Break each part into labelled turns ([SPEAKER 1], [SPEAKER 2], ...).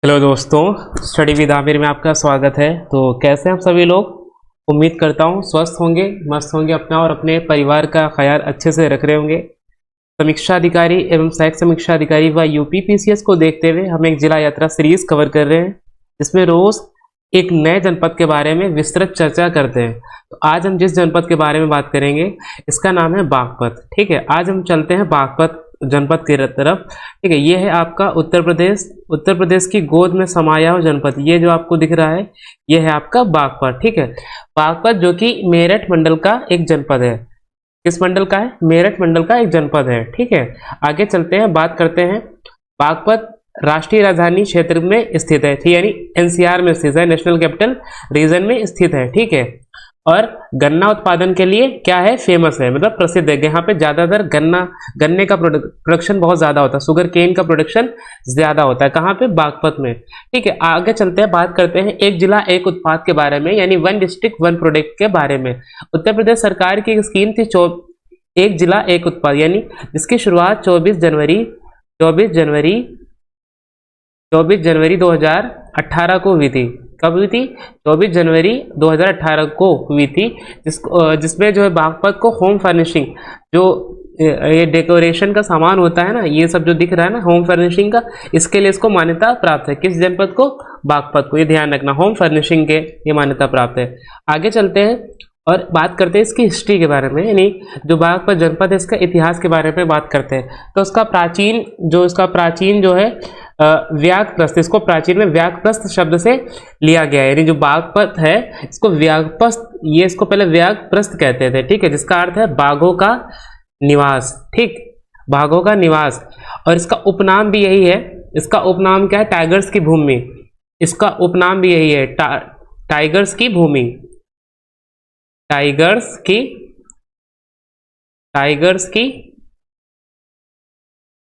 [SPEAKER 1] Hello दोस्तों, study with Aamir में आपका स्वागत है। तो कैसे हैं आप सभी लोग। उम्मीद करता हूँ स्वस्थ होंगे, मस्त होंगे, अपना और अपने परिवार का ख्याल अच्छे से रख रहे होंगे। समीक्षा अधिकारी एवं सहायक समीक्षा अधिकारी व यूपी पीसीएस को देखते हुए हम एक जिला यात्रा सीरीज कवर कर रहे हैं, जिसमें रोज एक नए जनपद के बारे में विस्तृत चर्चा करते हैं। तो आज हम जिस जनपद के बारे में बात करेंगे इसका नाम है बागपत। ठीक है, आज हम चलते हैं बागपत जनपद की तरफ। ठीक है, ये है आपका उत्तर प्रदेश की गोद में समाया हुआ जनपद। ये जो आपको दिख रहा है ये है आपका बागपत। ठीक है, बागपत जो कि मेरठ मंडल का एक जनपद है। किस मंडल का है? मेरठ मंडल का एक जनपद है। ठीक है, आगे चलते हैं, बात करते हैं। बागपत राष्ट्रीय राजधानी क्षेत्र में स्थित है, यानी एनसीआर में स्थित है, नेशनल कैपिटल रीजन में स्थित है। ठीक है, और गन्ना उत्पादन के लिए क्या है? फेमस है, मतलब प्रसिद्ध है। यहाँ पे ज्यादातर गन्ने का प्रोडक्शन बहुत ज्यादा होता है, शुगर केन का प्रोडक्शन ज्यादा होता है। कहाँ पे? बागपत में। ठीक है, आगे चलते हैं, बात करते हैं एक जिला एक उत्पाद के बारे में, यानी वन डिस्ट्रिक्ट वन प्रोडक्ट के बारे में। उत्तर प्रदेश सरकार की एक स्कीम थी एक जिला एक उत्पाद, यानी जिसकी शुरुआत 24 जनवरी 2018 को हुई थी। कब हुई थी? 24 जनवरी 2018 को हुई थी, जिसमें जो है बागपत को होम फर्निशिंग, जो ये डेकोरेशन का सामान होता है ना, ये सब जो दिख रहा है ना होम फर्निशिंग का, इसके लिए इसको मान्यता प्राप्त है। किस जनपद को? बागपत को। ये ध्यान रखना, होम फर्निशिंग के ये मान्यता प्राप्त है। आगे चलते हैं और बात करते हैं इसकी हिस्ट्री के बारे में, यानी जो बागपत जनपद है इसका इतिहास के बारे में बात करते हैं। तो इसका प्राचीन जो है व्याघ्रप्रस्थ, इसको प्राचीन में व्याघ्रप्रस्थ शब्द से लिया गया है। यानी जो बागपत है इसको इसको पहले व्याघ्रप्रस्थ कहते थे। ठीक है, जिसका अर्थ है बाघों का निवास। ठीक, बाघों का निवास। और इसका उपनाम भी यही है। इसका उपनाम क्या है? टाइगर्स की भूमि। इसका उपनाम भी यही है, टाइगर्स की भूमि। टाइगर्स की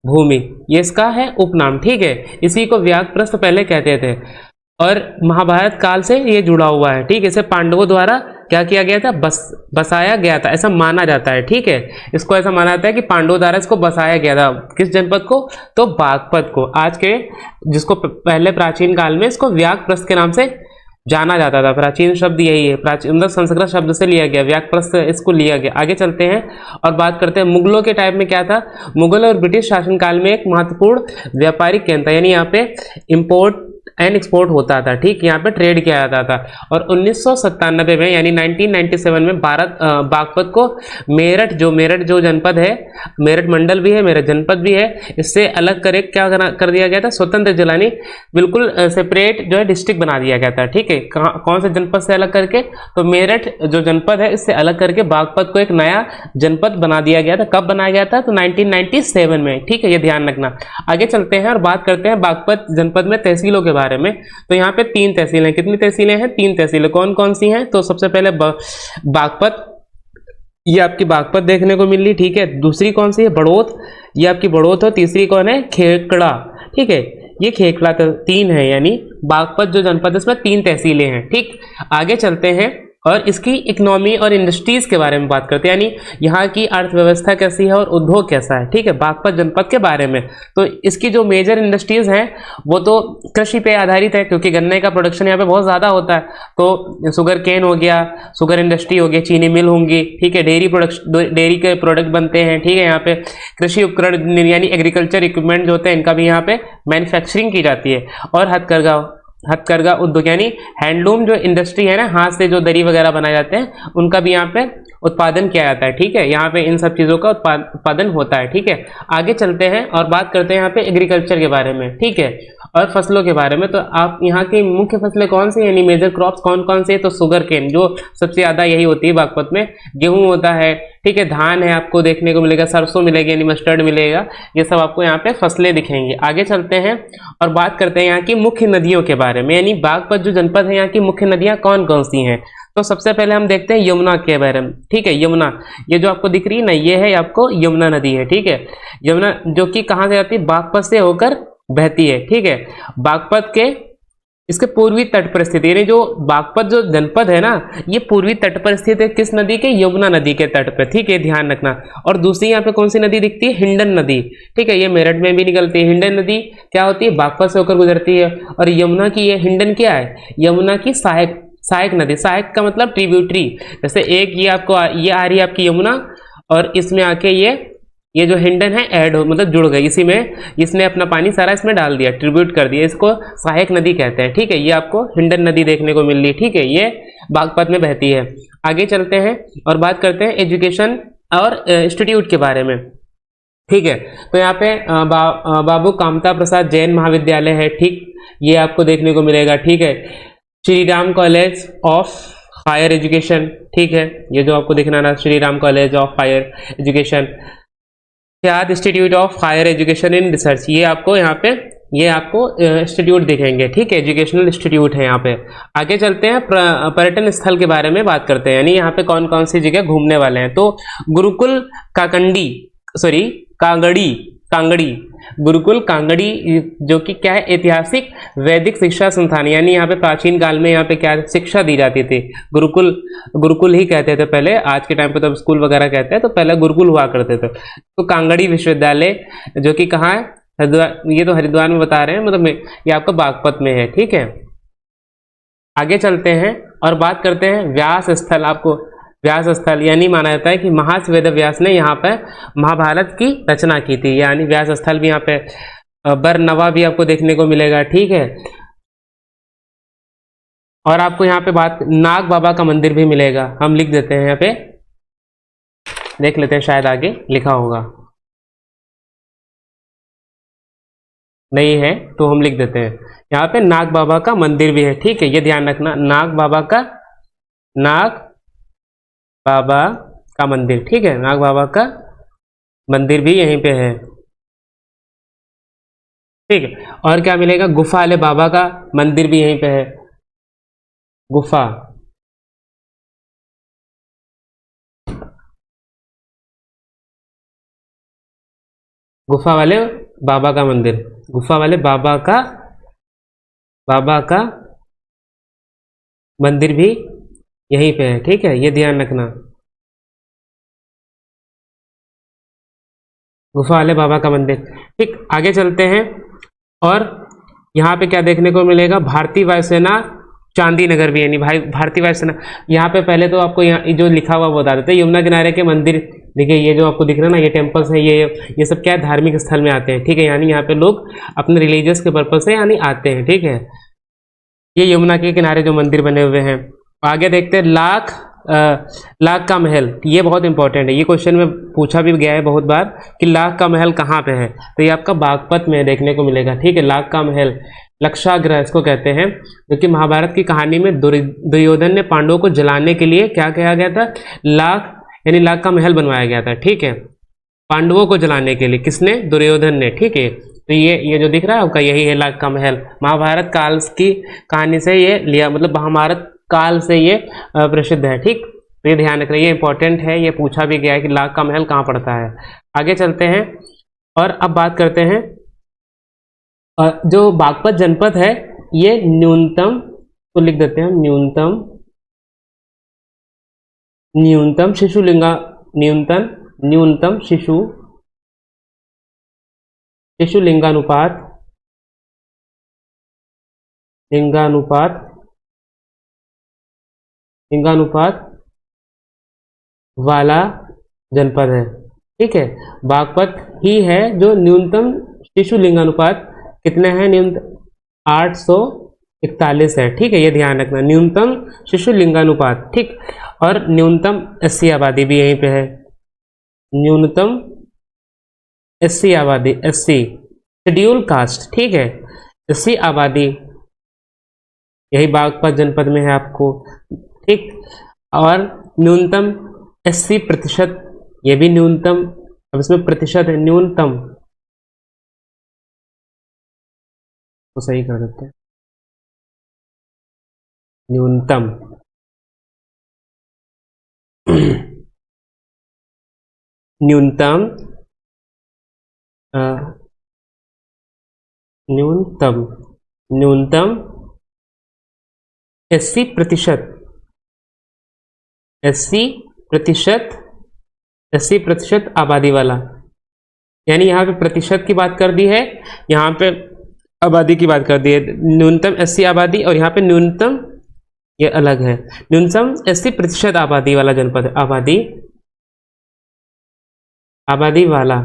[SPEAKER 1] भूमि, ये इसका है उपनाम। ठीक है, इसी को व्याघ्रप्रस्थ पहले कहते थे और महाभारत काल से ये जुड़ा हुआ है। ठीक है, इसे पांडवों द्वारा क्या किया गया था? बसाया गया था, ऐसा माना जाता है। ठीक है, इसको ऐसा माना जाता है कि पांडवों द्वारा इसको बसाया गया था। किस जनपद को? तो बागपत को। आज के जिसको पहले प्राचीन काल में इसको व्याघ्रप्रस्थ के नाम से जाना जाता था। प्राचीन शब्द यही है, प्राचीन मतलब संस्कृत शब्द से लिया गया, व्याघ्रप्रस्थ इसको लिया गया। आगे चलते हैं और बात करते हैं मुगलों के टाइम में क्या था। मुगल और ब्रिटिश शासनकाल में एक महत्वपूर्ण व्यापारिक केंद्र था, यानी यहाँ पे इंपोर्ट एंड एक्सपोर्ट होता था। ठीक, यहाँ पे ट्रेड किया जाता था। और 1997 में यानी 1997 में बागपत को मेरठ जो जनपद है, मेरठ मंडल भी है, मेरठ जनपद भी है, इससे अलग करे क्या कर दिया गया था? स्वतंत्र जिला, यानी बिल्कुल सेपरेट जो है डिस्ट्रिक्ट बना दिया गया था। ठीक है, कौन से जनपद से अलग करके? तो मेरठ जो जनपद है इससे अलग करके बागपत को एक नया जनपद बना दिया गया था। कब बनाया गया था? तो 1997 में। ठीक है, ये ध्यान रखना। आगे चलते हैं और बात करते हैं बागपत जनपद में तहसीलों के बारे में। तो यहाँ पे 3 तहसीलें, कितनी तहसीलें हैं? 3 तहसीलें। कौन कौन सी हैं? तो सबसे पहले बागपत, ये आपकी बागपत देखने को मिल रही। ठीक है, दूसरी कौन सी है? बड़ौत, ये आपकी बड़ौत हो। तीसरी कौन है? खेकड़ा। ठीक है, ये खेकड़ा 3 है, यानी बागपत जो जनपद है इसमें 3 तहसीलें हैं। ठीक, आगे चलते हैं और इसकी इकोनॉमी और इंडस्ट्रीज के बारे में बात करते हैं, यानी यहाँ की अर्थव्यवस्था कैसी है और उद्योग कैसा है। ठीक है, बागपत जनपद के बारे में। तो इसकी जो मेजर इंडस्ट्रीज हैं वो तो कृषि पे आधारित है, क्योंकि गन्ने का प्रोडक्शन यहाँ पे बहुत ज़्यादा होता है। तो शुगर केन हो गया, शुगर इंडस्ट्री हो गई, चीनी मिल होंगी। ठीक है, डेयरी के प्रोडक्ट बनते हैं। ठीक है, यहाँ पे कृषि उपकरण यानी एग्रीकल्चर इक्विपमेंट जो होते हैं इनका भी यहाँ पे मैन्युफैक्चरिंग की जाती है। और हथकरघा उद्योग, यानी हैंडलूम जो इंडस्ट्री है ना, हाथ से जो दरी वगैरह बनाए जाते हैं उनका भी यहाँ पे उत्पादन किया जाता है। ठीक है, यहाँ पे इन सब चीज़ों का उत्पादन होता है। ठीक है, आगे चलते हैं और बात करते हैं यहाँ पे एग्रीकल्चर के बारे में। ठीक है, और फसलों के बारे में। तो आप यहाँ की मुख्य फसलें कौन सी, यानी मेजर क्रॉप्स कौन कौन से? तो शुगर केन जो सबसे ज़्यादा यही होती है बागपत में। गेहूँ होता है। ठीक है, धान है, आपको देखने को मिलेगा, सरसों मिलेगी, यानी मस्टर्ड मिलेगा। ये सब आपको यहाँ पे फसलें दिखेंगी। आगे चलते हैं और बात करते हैं यहाँ की मुख्य नदियों के बारे में, यानी बागपत जो जनपद है यहाँ की मुख्य नदियाँ कौन कौन सी हैं। तो सबसे पहले हम देखते हैं यमुना के बारे में। ठीक है, यमुना, ये जो आपको दिख रही है ना, ये है आपको यमुना नदी है। ठीक है, यमुना जो कि कहाँ से आती है? बागपत से होकर बहती है। ठीक है, बागपत के इसके पूर्वी तट पर स्थित, यानी जो बागपत जो जनपद है ना, ये पूर्वी तट पर स्थित है। किस नदी के? यमुना नदी के तट पर, ठीक है, ध्यान रखना। और दूसरी यहाँ पे कौन सी नदी दिखती है? हिंडन नदी, ठीक है, ये मेरठ में भी निकलती है। हिंडन नदी क्या होती है? बागपत से होकर गुजरती है। और यमुना की, ये हिंडन क्या है? यमुना की सहायक, सहायक नदी। सहायक का मतलब ट्रिब्यूटरी। जैसे एक ये आपको ये आ रही है आपकी यमुना, और इसमें आके ये जो हिंडन है ऐड हो, मतलब जुड़ गई इसी में, इसने अपना पानी सारा इसमें डाल दिया, ट्रिब्यूट कर दिया, इसको सहायक नदी कहते हैं, ठीक है। ये आपको हिंडन नदी देखने को मिल रही है, ठीक है, ये बागपत में बहती है। आगे चलते हैं और बात करते हैं एजुकेशन और इंस्टीट्यूट के बारे में, ठीक है। तो यहाँ पे बाबू कामता प्रसाद जैन महाविद्यालय है, ठीक, ये आपको देखने को मिलेगा, ठीक है। Shri Ram college of higher education, ठीक है, ये जो आपको दिखना रहा, Shri Ram college of higher education. त्याद institute of higher education in research, ये आपको यहाँ पे, ये आपको इंस्टीट्यूट दिखेंगे, ठीक है, एजुकेशनल इंस्टीट्यूट है यहाँ पे। आगे चलते हैं, पर्यटन स्थल के बारे में बात करते हैं, यानी यहाँ पे कौन कौन सी जगह घूमने वाले हैं। तो गुरुकुल काकंडी, सॉरी कांगड़ी, कांगड़ी, गुरुकुल कांगड़ी, जो कि क्या है? ऐतिहासिक वैदिक शिक्षा संस्थान, यानी यहाँ पे प्राचीन काल में यहाँ पे क्या शिक्षा दी जाती थी। गुरुकुल, गुरुकुल ही कहते थे पहले, आज के टाइम पे तो स्कूल वगैरह कहते हैं, तो पहले गुरुकुल हुआ करते थे। तो कांगड़ी विश्वविद्यालय, जो कि कहाँ है? हरिद्वार, ये तो हरिद्वार में बता रहे हैं, मतलब ये आपका बागपत में है, ठीक है। आगे चलते हैं और बात करते हैं व्यास स्थल। आपको व्यास स्थल यानी माना जाता है कि महर्षि वेद व्यास ने यहाँ पे महाभारत की रचना की थी, यानी व्यास स्थल भी यहाँ पे। बरनवा भी आपको देखने को मिलेगा, ठीक है। और आपको यहाँ पे बात, नाग बाबा का मंदिर भी मिलेगा, हम लिख देते हैं यहाँ पे, देख लेते हैं, शायद आगे लिखा होगा, नहीं है तो हम लिख देते हैं। यहाँ पे नाग बाबा का मंदिर भी है, ठीक है, ये ध्यान रखना, नाग बाबा का, नाग बाबा का मंदिर, ठीक है, नाग बाबा का मंदिर भी यहीं पे है, ठीक है। और क्या मिलेगा? गुफा वाले बाबा का मंदिर भी यहीं पे है, गुफा, गुफा वाले बाबा का मंदिर, गुफा वाले बाबा का मंदिर भी यहीं पे है, ठीक है, ये ध्यान रखना, गुफा वाले बाबा का मंदिर, ठीक। आगे चलते हैं और यहाँ पे क्या देखने को मिलेगा? भारतीय वायुसेना चांदी नगर भी, यानी भाई भारतीय वायुसेना। यहाँ पे पहले तो आपको यहाँ जो लिखा हुआ वो बता देते हैं, यमुना किनारे के मंदिर, देखिए ये जो आपको दिख रहा है ना, ये टेम्पल्स है, ये सब क्या है? धार्मिक स्थल में आते हैं, ठीक है, यानी यहाँ पे लोग अपने रिलीजियस के पर्पज से यानी आते हैं, ठीक है। ये यमुना के किनारे जो मंदिर बने हुए हैं। आगे देखते हैं लाख का महल, ये बहुत इंपॉर्टेंट है, ये क्वेश्चन में पूछा भी गया है बहुत बार कि लाख का महल कहाँ पे है, तो ये आपका बागपत में देखने को मिलेगा, ठीक है। लाख का महल, लक्षागृह इसको कहते हैं, जो कि महाभारत की कहानी में दुर्योधन ने पांडवों को जलाने के लिए क्या किया गया था? लाख, यानी लाख का महल बनवाया गया था, ठीक है, पांडवों को जलाने के लिए। किसने? दुर्योधन ने, ठीक है। तो ये जो दिख रहा है आपका, यही है लाख का महल, महाभारत काल की कहानी से ये लिया, मतलब महाभारत काल से ये प्रसिद्ध है, ठीक। तो ये ध्यान रखना, ये इंपॉर्टेंट है, ये पूछा भी गया है कि लाख का महल कहाँ पड़ता है। आगे चलते हैं और अब बात करते हैं जो बागपत जनपद है, ये न्यूनतम, तो लिख देते हैं न्यूनतम शिशु लिंगानुपात वाला जनपद है, ठीक है। बागपत ही है जो न्यूनतम शिशु लिंगानुपात कितने हैं? न्यूनतम 841 है, ठीक है, ये ध्यान रखना, न्यूनतम शिशु लिंगानुपात, ठीक। और न्यूनतम एससी आबादी भी यहीं पे है, न्यूनतम एससी आबादी, एससी शेड्यूल कास्ट, ठीक है, एससी आबादी यही बागपत जनपद में है आपको, ठीक। और न्यूनतम 80%, ये भी न्यूनतम, अब इसमें प्रतिशत है, न्यूनतम तो सही कर देते हैं, न्यूनतम न्यूनतम न्यूनतम 80%, 80%, 80% आबादी वाला, यानी यहाँ पे प्रतिशत की बात कर दी है, यहाँ पे आबादी की बात कर दी है। न्यूनतम 80 आबादी और यहाँ पे न्यूनतम, ये अलग है। न्यूनतम 80% आबादी वाला जनपद है, आबादी वाला,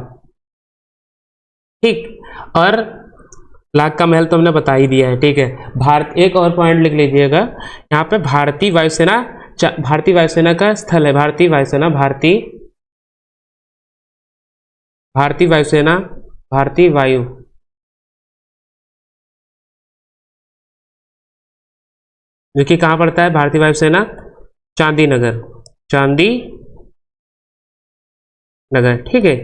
[SPEAKER 1] ठीक। और लाख का महल तो हमने बता ही दिया है, ठीक है। भारत, एक और पॉइंट लिख लीजिएगा यहाँ पे, भारतीय वायुसेना का स्थल है, भारतीय वायुसेना, भारतीय वायुसेना, भारतीय वायु, जो कि कहाँ पड़ता है भारतीय वायुसेना? चांदी नगर, ठीक है।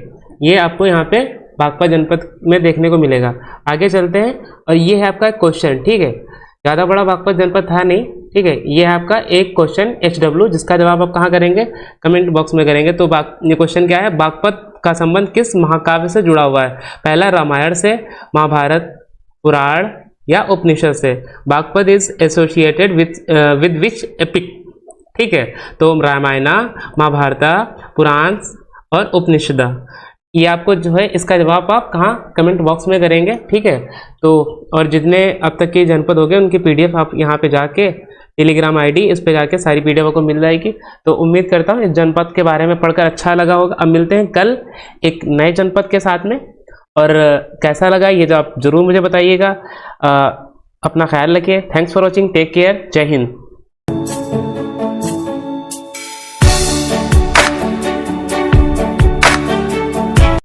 [SPEAKER 1] ये आपको यहाँ पे बागपत जनपद में देखने को मिलेगा। आगे चलते हैं, और ये है आपका क्वेश्चन, ठीक है। ज़्यादा बड़ा बागपत जनपद था नहीं, ठीक है। ये है आपका एक क्वेश्चन HW, जिसका जवाब आप कहाँ करेंगे? कमेंट बॉक्स में करेंगे। तो ये क्वेश्चन क्या है? बागपत का संबंध किस महाकाव्य से जुड़ा हुआ है? पहला, रामायण से, महाभारत, पुराण या उपनिषद से। Baghpat is associated with which epic, ठीक है। तो रामायण, महाभारत, पुराण और उपनिषद, ये आपको जो है इसका जवाब आप कहाँ? कमेंट बॉक्स में करेंगे, ठीक है। तो और जितने अब तक के जनपद हो गए उनकी PDF आप यहाँ पे जाके, टेलीग्राम ID, इस पे जाके सारी PDF आपको मिल जाएगी। तो उम्मीद करता हूँ इस जनपद के बारे में पढ़कर अच्छा लगा होगा। अब मिलते हैं कल एक नए जनपद के साथ में, और कैसा लगा ये जो आप जरूर मुझे बताइएगा। अपना ख्याल रखिए। Thanks for watching, take care, जय हिंद।